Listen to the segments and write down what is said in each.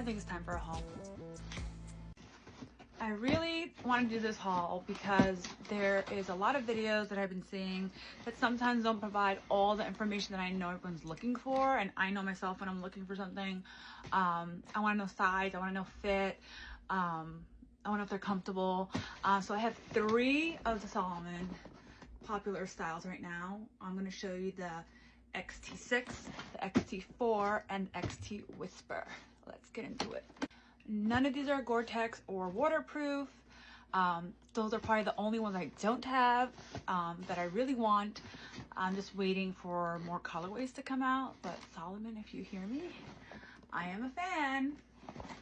think it's time for a haul. I really want to do this haul because there is a lot of videos that I've been seeing that sometimes don't provide all the information that I know everyone's looking for, and I know myself when I'm looking for something. I want to know size, I want to know fit, I want to know if they're comfortable. So I have 3 of the Salomon popular styles right now. I'm going to show you the XT6, the XT4, and the XT Whisper. Let's get into it. None of these are Gore-Tex or waterproof. Those are probably the only ones I don't have that I really want. I'm just waiting for more colorways to come out, but Salomon, if you hear me, I am a fan.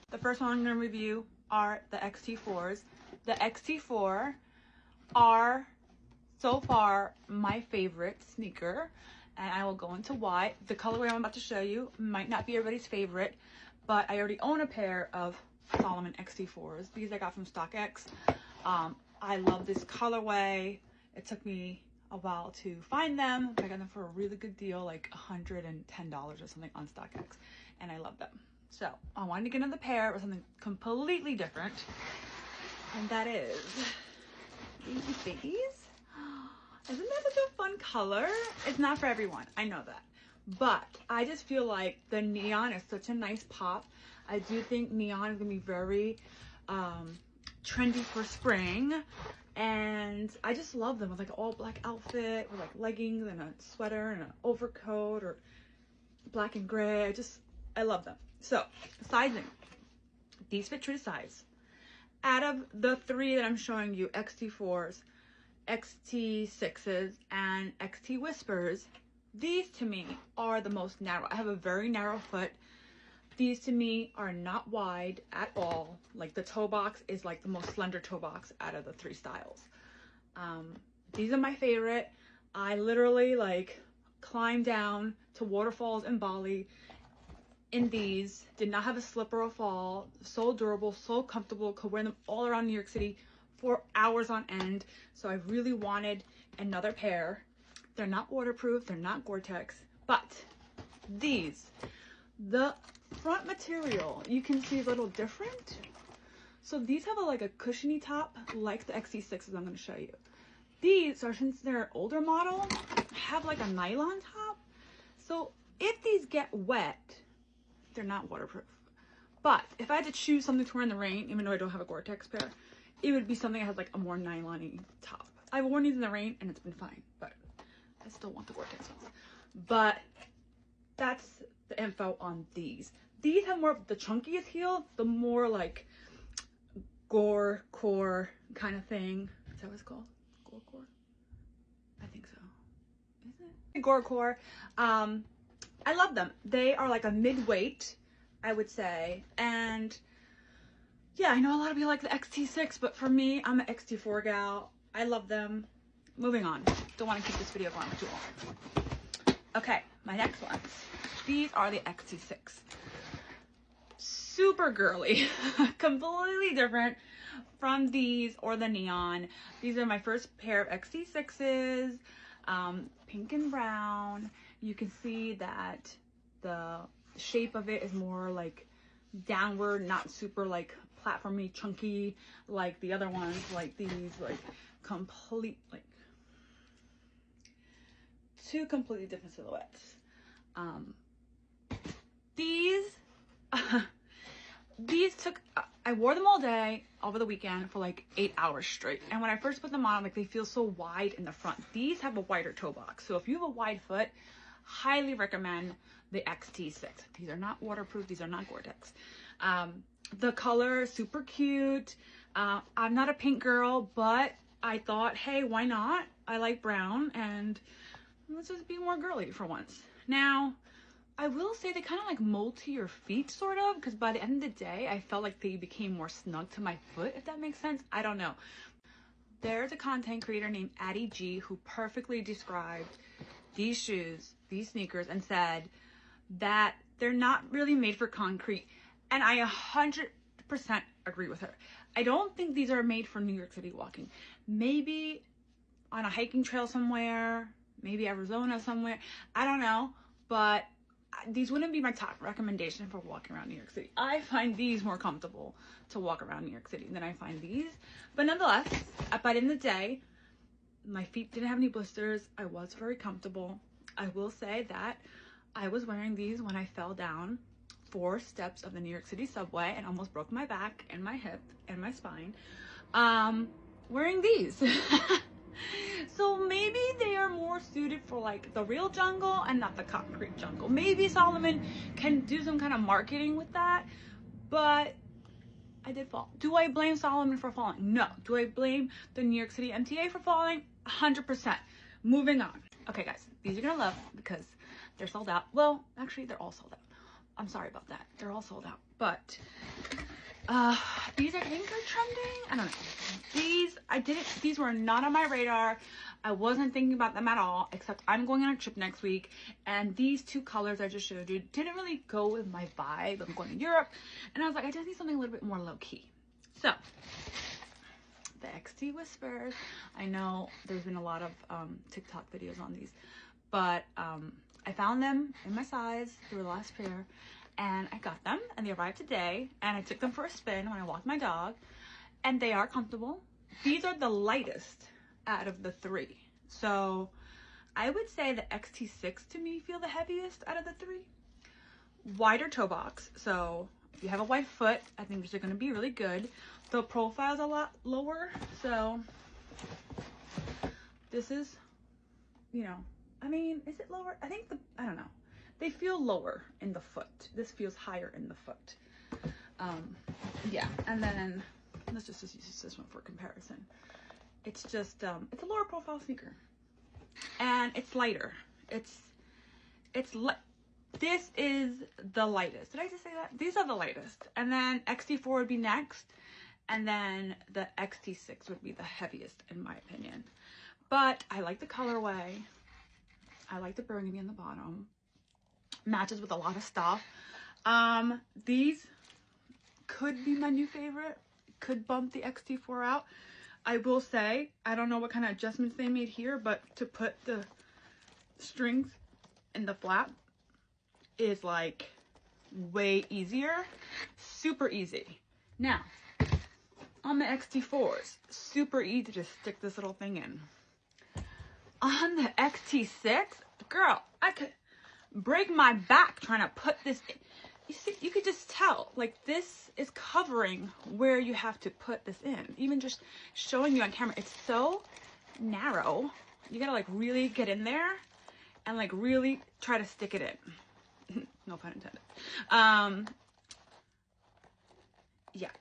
The first one I'm going to review are the XT4s. The XT4 are so far my favorite sneaker, and I will go into why. The colorway I'm about to show you might not be everybody's favorite, but I already own a pair of Salomon XT4s. These I got from StockX. I love this colorway. It took me a while to find them, but I got them for a really good deal, like $110 or something on StockX, and I love them. So I wanted to get another pair with something completely different, and that is these biggies. Isn't that such a fun color? It's not for everyone, I know that. But I just feel like the neon is such a nice pop. I do think neon is gonna be very trendy for spring. And I just love them with like an all black outfit with like leggings and a sweater and an overcoat, or black and gray. I love them. So sizing, these fit true to size. Out of the 3 that I'm showing you, XT4s, XT6s, and XT Whispers, these to me are the most narrow. I have a very narrow foot. These to me are not wide at all. Like the toe box is like the most slender toe box out of the 3 styles. These are my favorite. I literally like climbed down to waterfalls in Bali in these. Did not have a slip or a fall. So durable, so comfortable. Could wear them all around New York City for hours on end. So I really wanted another pair. They're not waterproof, they're not Gore-Tex, but these, the front material, you can see is a little different. So these have like a cushiony top, like the XT6s I'm going to show you. These are, since they're an older model, have like a nylon top. So if these get wet, they're not waterproof. But if I had to choose something to wear in the rain, even though I don't have a Gore-Tex pair, it would be something that has like a more nylon-y top. I've worn these in the rain and it's been fine, but I still want the Gore-Tex ones. But that's the info on these. These have more of the chunkiest heel, the more like gore core kind of thing. Is that what it's called? Gore core? I think so. Is it? Gore core. I love them. They are like a mid-weight, I would say. And yeah, I know a lot of people like the XT6, but for me, I'm an XT4 gal. I love them. Moving on. Don't want to keep this video going for too long. Okay, my next ones. These are the XT6. Super girly. Completely different from these or the neon. These are my first pair of XT6s. Pink and brown. You can see that the shape of it is more like downward, not super like platformy, chunky like the other ones, like these, like complete, like 2 completely different silhouettes. These took, I wore them all day over the weekend for like 8 hours straight. And when I first put them on, like they feel so wide in the front. These have a wider toe box. So if you have a wide foot, highly recommend the XT6. These are not waterproof. These are not Gore-Tex. The color, super cute. I'm not a pink girl, but I thought, hey, why not? I like brown, and let's just be more girly for once. Now, I will say they kind of like mold to your feet, sort of, because by the end of the day, I felt like they became more snug to my foot, if that makes sense. I don't know. There's a content creator named Addie G who perfectly described these shoes, these sneakers, and said that they're not really made for concrete. And I 100% agree with her. I don't think these are made for New York City walking. Maybe on a hiking trail somewhere, maybe Arizona somewhere. I don't know. But these wouldn't be my top recommendation for walking around New York City. I find these more comfortable to walk around New York City than I find these. But nonetheless, by the end of the day, my feet didn't have any blisters. I was very comfortable. I will say that I was wearing these when I fell down 4 steps of the New York City subway and almost broke my back and my hip and my spine. Wearing these. So maybe they are more suited for like the real jungle and not the concrete jungle. Maybe Salomon can do some kind of marketing with that, but I did fall. Do I blame Salomon for falling? No. Do I blame the New York City MTA for falling? 100%. Moving on. Okay guys, these you're gonna love because they're sold out. Well, actually they're all sold out. I'm sorry about that. They're all sold out, but these I think are trending. I don't know. These were not on my radar. I wasn't thinking about them at all, except I'm going on a trip next week, and these 2 colors I just showed you didn't really go with my vibe. I'm going to Europe, and I was like, I just need something a little bit more low-key. So, the XT Whispers. I know there's been a lot of TikTok videos on these, but I found them in my size through the last pair, and I got them, and they arrived today, and I took them for a spin when I walked my dog, and they are comfortable. These are the lightest out of the 3. So I would say the XT6 to me feel the heaviest out of the 3. Wider toe box. So if you have a wide foot, I think these are going to be really good. The profile is a lot lower. So this is, you know, I mean, is it lower? I think I don't know. They feel lower in the foot. This feels higher in the foot. Yeah. And then let's just use this one for comparison. It's just, it's a lower profile sneaker, and it's lighter. This is the lightest. Did I just say that? These are the lightest. And then XT4 would be next. And then the XT6 would be the heaviest in my opinion. But I like the colorway. I like the burgundy on the bottom. Matches with a lot of stuff. These could be my new favorite. Could bump the XT4 out. I will say, I don't know what kind of adjustments they made here, but to put the strings in the flap is like way easier. Super easy. Now, on the XT4s, super easy to stick this little thing in. On the XT6, girl, I could break my back trying to put this in. You see, you could just tell, like, this is covering where you have to put this in. Even just showing you on camera, it's so narrow. You gotta, like, really get in there and, like, really try to stick it in. No pun intended. Yeah.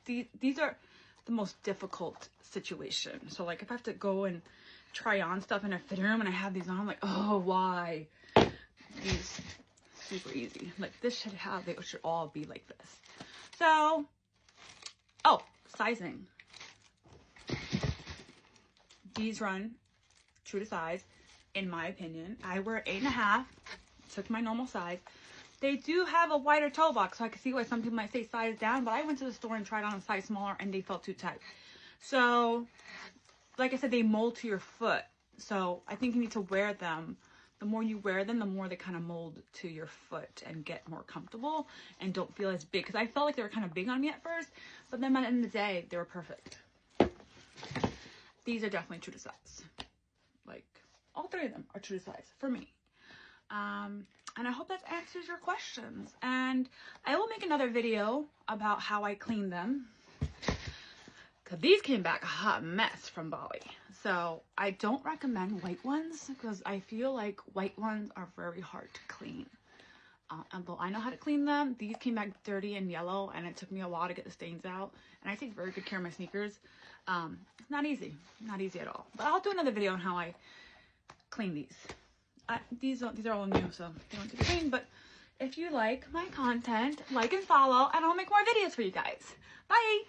These are the most difficult situation. So, like, if I have to go and try on stuff in a fitting room and I have these on, I'm like, oh, why? These... super easy. Like, this should have, they should all be like this. So, oh, sizing. These run true to size, in my opinion. I wear 8.5, took my normal size. They do have a wider toe box, so I can see why some people might say size down, but I went to the store and tried on a size smaller and they felt too tight. So, like I said, they mold to your foot. So, I think you need to wear them. The more you wear them, the more they kind of mold to your foot and get more comfortable and don't feel as big. Because I felt like they were kind of big on me at first, but then by the end of the day, they were perfect. These are definitely true to size. Like, all 3 of them are true to size for me. And I hope that answers your questions. And I will make another video about how I clean them. Because these came back a hot mess from Bali. So I don't recommend white ones because I feel like white ones are very hard to clean. Although I know how to clean them, these came back dirty and yellow, and it took me a while to get the stains out. And I take very good care of my sneakers. It's not easy at all. But I'll do another video on how I clean these. These are all new, so they don't get clean. But if you like my content, like and follow, and I'll make more videos for you guys. Bye!